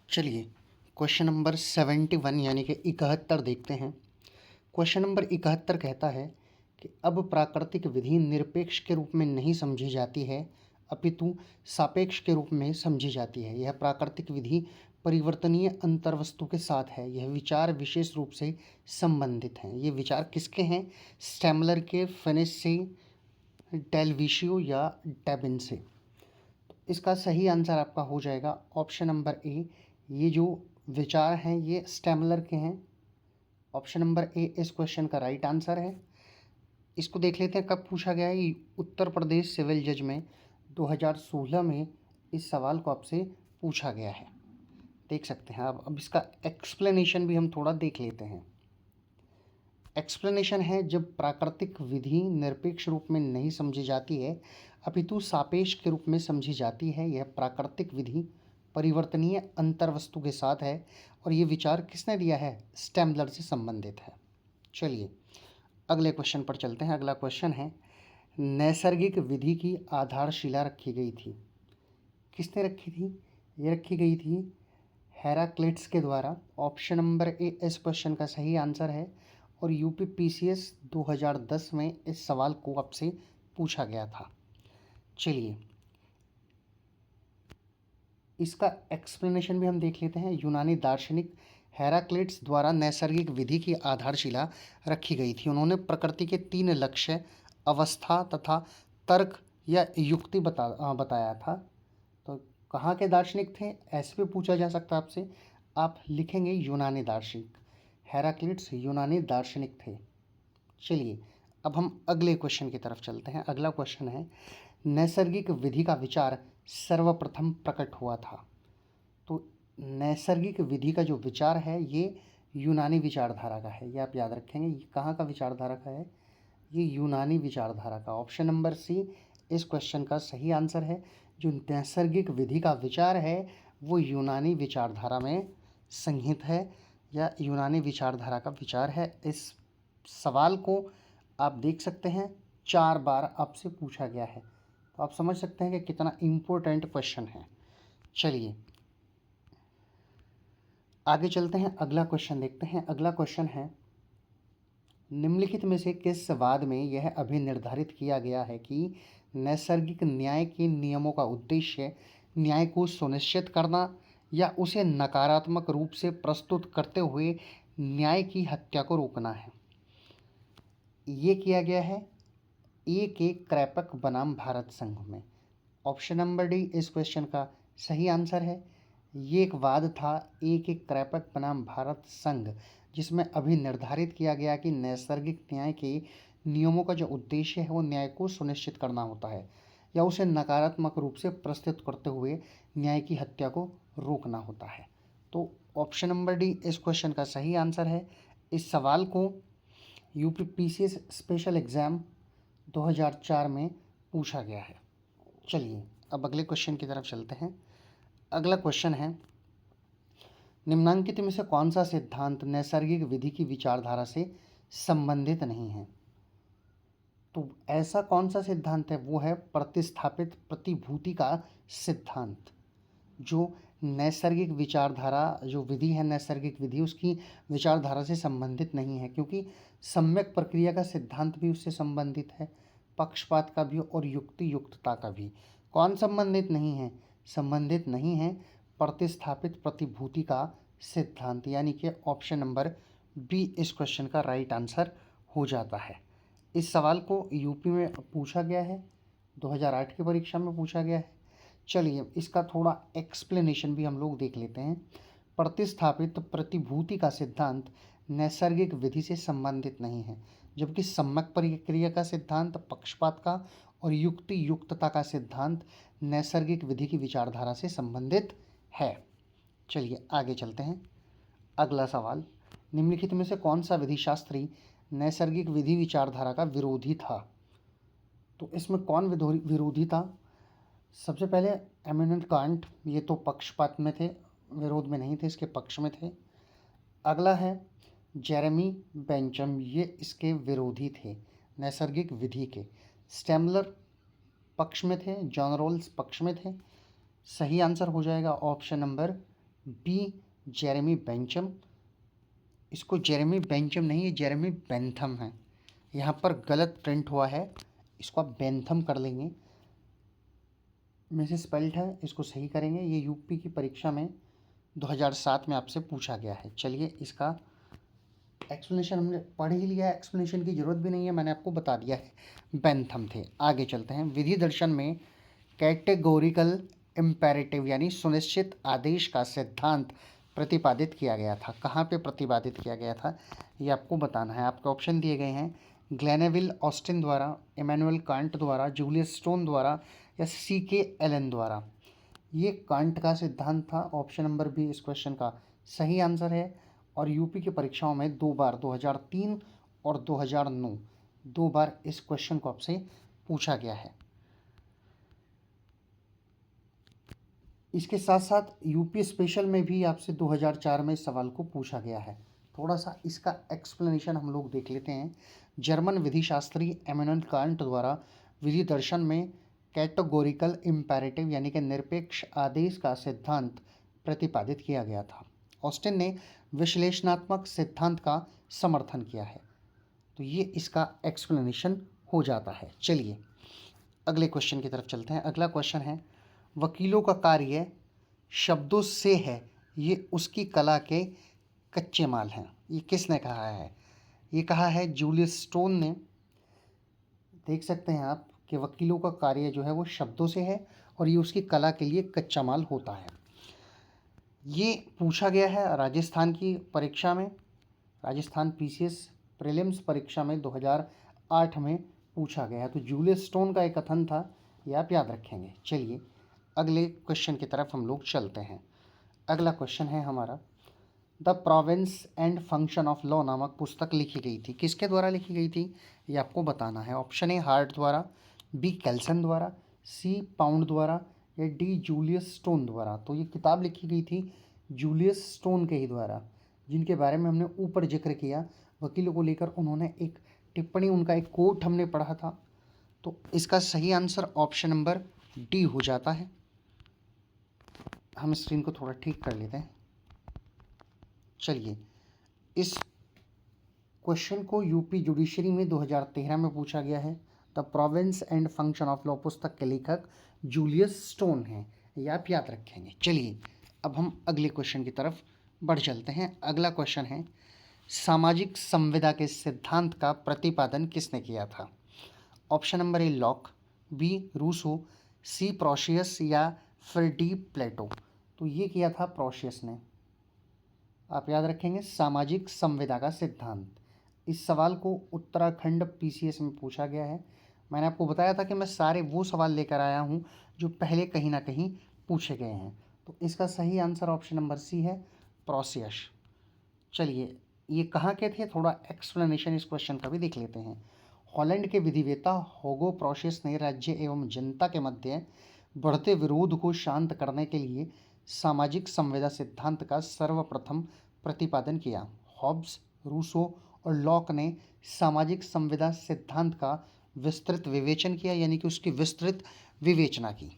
चलिए question number 71 यानी कि 71 देखते हैं। क्वेश्चन नंबर 71 कहता है कि अब प्राकृतिक विधि निरपेक्ष के रूप में नहीं समझी जाती है अपितु सापेक्ष के रूप में समझी जाती है। यह प्राकृतिक विधि परिवर्तनीय अंतर्वस्तु के साथ है। यह विचार विशेष रूप से संबंधित हैं। ये विचार किसके हैं? स्टेमलर के, फिनिश से, डेलविशियो या डेबिन से। इसका सही आंसर आपका हो जाएगा ऑप्शन नंबर ए। ये जो विचार हैं ये स्टेमलर के हैं। ऑप्शन नंबर ए इस क्वेश्चन का राइट आंसर है। इसको देख लेते हैं कब पूछा गया है। उत्तर प्रदेश सिविल जज में 2016 में इस सवाल को आपसे पूछा गया है। देख सकते हैं आप। अब इसका एक्सप्लेनेशन भी हम थोड़ा देख लेते हैं। एक्सप्लेनेशन है, जब प्राकृतिक विधि निरपेक्ष रूप में नहीं समझी जाती है अपितु सापेक्ष के रूप में समझी जाती है, यह प्राकृतिक विधि परिवर्तनीय अंतर्वस्तु के साथ है। और ये विचार किसने दिया है? स्टेमलर से संबंधित है। चलिए अगले क्वेश्चन पर चलते हैं। अगला क्वेश्चन है, नैसर्गिक विधि की आधारशिला रखी गई थी। किसने रखी थी? ये रखी गई थी हेराक्लिट्स के द्वारा। ऑप्शन नंबर ए इस क्वेश्चन का सही आंसर है। और यूपी पीसीएस 2010 में इस सवाल को आपसे पूछा गया था। चलिए इसका एक्सप्लेनेशन भी हम देख लेते हैं। यूनानी दार्शनिक हेराक्लिट्स द्वारा नैसर्गिक विधि की आधारशिला रखी गई थी। उन्होंने प्रकृति के 3 लक्ष्य, अवस्था तथा तर्क या युक्ति बताया था। तो कहाँ के दार्शनिक थे? ऐसे भी पूछा जा सकता है आपसे। आप लिखेंगे यूनानी दार्शनिक। हेराक्लिट्स यूनानी दार्शनिक थे। चलिए अब हम अगले क्वेश्चन की तरफ चलते हैं। अगला क्वेश्चन है, नैसर्गिक विधि का विचार सर्वप्रथम प्रकट हुआ था। तो नैसर्गिक विधि का जो विचार है ये यूनानी विचारधारा का है। ये आप याद रखेंगे। ये कहाँ का विचारधारा का है? ये यूनानी विचारधारा का। ऑप्शन नंबर सी इस क्वेश्चन का सही आंसर है। जो नैसर्गिक विधि का विचार है वो यूनानी विचारधारा में संहित है या यूनानी विचारधारा का विचार है। इस सवाल को आप देख सकते हैं 4 बार आपसे पूछा गया है। तो आप समझ सकते हैं कि कितना इम्पोर्टेंट क्वेश्चन है। चलिए आगे चलते हैं। अगला क्वेश्चन देखते हैं। अगला क्वेश्चन है, निम्नलिखित में से किस वाद में यह अभी निर्धारित किया गया है कि नैसर्गिक न्याय के नियमों का उद्देश्य न्याय को सुनिश्चित करना या उसे नकारात्मक रूप से प्रस्तुत करते हुए न्याय की हत्या को रोकना है? ये किया गया है ए के क्रैपक बनाम भारत संघ में। ऑप्शन नंबर डी इस क्वेश्चन का सही आंसर है। ये एक वाद था ए के क्रैपक बनाम भारत संघ, जिसमें अभी निर्धारित किया गया कि नैसर्गिक न्याय के नियमों का जो उद्देश्य है वो न्याय को सुनिश्चित करना होता है या उसे नकारात्मक रूप से प्रस्तुत करते हुए न्याय की हत्या को रोकना होता है। तो ऑप्शन नंबर डी इस क्वेश्चन का सही आंसर है। इस सवाल को यूपी पीसीएस स्पेशल एग्ज़ाम 2004 में पूछा गया है। चलिए अब अगले क्वेश्चन की तरफ चलते हैं। अगला क्वेश्चन है, निम्नांकित में से कौन सा सिद्धांत नैसर्गिक विधि की विचारधारा से संबंधित नहीं है? तो ऐसा कौन सा सिद्धांत है? वो है प्रतिस्थापित प्रतिभूति का सिद्धांत। जो नैसर्गिक विचारधारा जो विधि है, नैसर्गिक विधि उसकी विचारधारा से संबंधित नहीं है, क्योंकि सम्यक प्रक्रिया का सिद्धांत भी उससे संबंधित है, पक्षपात का भी और युक्ति युक्तता का भी। कौन संबंधित नहीं है? संबंधित नहीं है प्रतिस्थापित प्रतिभूति का सिद्धांत, यानी कि ऑप्शन नंबर बी इस क्वेश्चन का राइट आंसर हो जाता है। इस सवाल को यूपी में पूछा गया है, 2008 की परीक्षा में पूछा गया है। चलिए इसका थोड़ा एक्सप्लेनेशन भी हम लोग देख लेते हैं। प्रतिस्थापित प्रतिभूति का सिद्धांत नैसर्गिक विधि से संबंधित नहीं है, जबकि सम्यक प्रक्रिया का सिद्धांत पक्षपात का और युक्ति युक्तता का सिद्धांत नैसर्गिक विधि की विचारधारा से संबंधित है। चलिए आगे चलते हैं। अगला सवाल, निम्नलिखित में से कौन सा विधिशास्त्री नैसर्गिक विधि विचारधारा का विरोधी था? तो इसमें कौन विरोधी था? सबसे पहले एमिनेंट कांट, ये तो पक्षपात में थे, विरोध में नहीं थे, इसके पक्ष में थे। अगला है जेरेमी बेंचम, ये इसके विरोधी थे नैसर्गिक विधि के। स्टेमलर पक्ष में थे, जॉन रॉल्स पक्ष में थे। सही आंसर हो जाएगा ऑप्शन नंबर बी जेरेमी बेंचम, इसको जेरेमी बेंचम नहीं, ये जेरेमी बेंथम है, यहाँ पर गलत प्रिंट हुआ है, इसको आप बेंथम कर लेंगे, मिस स्पेल्ट है, इसको सही करेंगे। ये यूपी की परीक्षा में 2007 में आपसे पूछा गया है। चलिए इसका एक्सप्लेनेशन हमने पढ़ ही लिया है, एक्सप्लेनेशन की ज़रूरत भी नहीं है, मैंने आपको बता दिया है, बेंथम थे। आगे चलते हैं। विधि दर्शन में कैटेगोरिकल इम्पेरेटिव यानी सुनिश्चित आदेश का सिद्धांत प्रतिपादित किया गया था। कहाँ पे प्रतिपादित किया गया था ये आपको बताना है। आपके ऑप्शन दिए गए हैं, ग्लेनेविल ऑस्टिन द्वारा, इमैनुअल कांट द्वारा, जूलियस स्टोन द्वारा या CK एलन द्वारा। ये कांट का सिद्धांत था। ऑप्शन नंबर बी इस क्वेश्चन का सही आंसर है। और यूपी की परीक्षाओं में 2 बार 2003 और 2009 2 बार इस क्वेश्चन को आपसे पूछा गया है। इसके साथ साथ यूपी स्पेशल में भी आपसे 2004 में इस सवाल को पूछा गया है। थोड़ा सा इसका एक्सप्लेनेशन हम लोग देख लेते हैं। जर्मन विधि शास्त्री इमैनुअल कांट द्वारा विधि दर्शन में कैटेगोरिकल इम्पेरेटिव यानी कि निरपेक्ष आदेश का सिद्धांत प्रतिपादित किया गया था। ऑस्टिन ने विश्लेषणात्मक सिद्धांत का समर्थन किया है। तो ये इसका एक्सप्लेनेशन हो जाता है। चलिए अगले क्वेश्चन की तरफ चलते हैं। अगला क्वेश्चन है, वकीलों का कार्य शब्दों से है, ये उसकी कला के कच्चे माल हैं। ये किसने कहा है? ये कहा है जूलियस स्टोन ने। देख सकते हैं आप कि वकीलों का कार्य जो है वो शब्दों से है और ये उसकी कला के लिए कच्चा माल होता है। ये पूछा गया है राजस्थान की परीक्षा में, राजस्थान PCS प्रीलिम्स परीक्षा में 2008 में पूछा गया है। तो जूलियस स्टोन का एक कथन था, ये आप याद रखेंगे। चलिए अगले क्वेश्चन की तरफ हम लोग चलते हैं। अगला क्वेश्चन है हमारा, the province and function of law नामक पुस्तक लिखी गई थी, किसके द्वारा लिखी गई थी ये आपको बताना है। ऑप्शन ए हार्ट द्वारा, बी कैल्सन द्वारा, सी पाउंड द्वारा या डी जूलियस स्टोन द्वारा। तो ये किताब लिखी गई थी जूलियस स्टोन के ही द्वारा, जिनके बारे में हमने ऊपर जिक्र किया। वकीलों को लेकर उन्होंने एक टिप्पणी, उनका एक कोट हमने पढ़ा था। तो इसका सही आंसर ऑप्शन नंबर डी हो जाता है। हम स्क्रीन को थोड़ा ठीक कर लेते हैं। चलिए इस क्वेश्चन को यूपी जुडिशरी में 2013 में पूछा गया है। The province and function of law पुस्तक के लेखक जूलियस स्टोन हैं, ये आप याद रखेंगे। चलिए अब हम अगले क्वेश्चन की तरफ बढ़ चलते हैं। अगला क्वेश्चन है, सामाजिक संविदा के सिद्धांत का प्रतिपादन किसने किया था। Option number A Locke, B Rousseau, C प्रोशियस या फिर डी प्लेटो। तो ये किया था प्रोशियस ने। आप याद रखेंगे सामाजिक संविदा का सिद्धांत। इस सवाल को उत्तराखंड PCS में पूछा गया है। मैंने आपको बताया था कि मैं सारे वो सवाल लेकर आया हूँ जो पहले कहीं ना कहीं पूछे गए हैं। तो इसका सही आंसर ऑप्शन नंबर सी है, प्रोशियस। चलिए ये कहाँ के थे, थोड़ा एक्सप्लेनेशन इस क्वेश्चन का भी देख लेते हैं। हॉलैंड के विधिवेत्ता होगो प्रोशियस ने राज्य एवं जनता के मध्य बढ़ते विरोध को शांत करने के लिए सामाजिक संविदा सिद्धांत का सर्वप्रथम प्रतिपादन किया। हॉब्स, रूसो और लॉक ने सामाजिक संविदा सिद्धांत का विस्तृत विवेचन किया, यानी कि उसकी विस्तृत विवेचना की।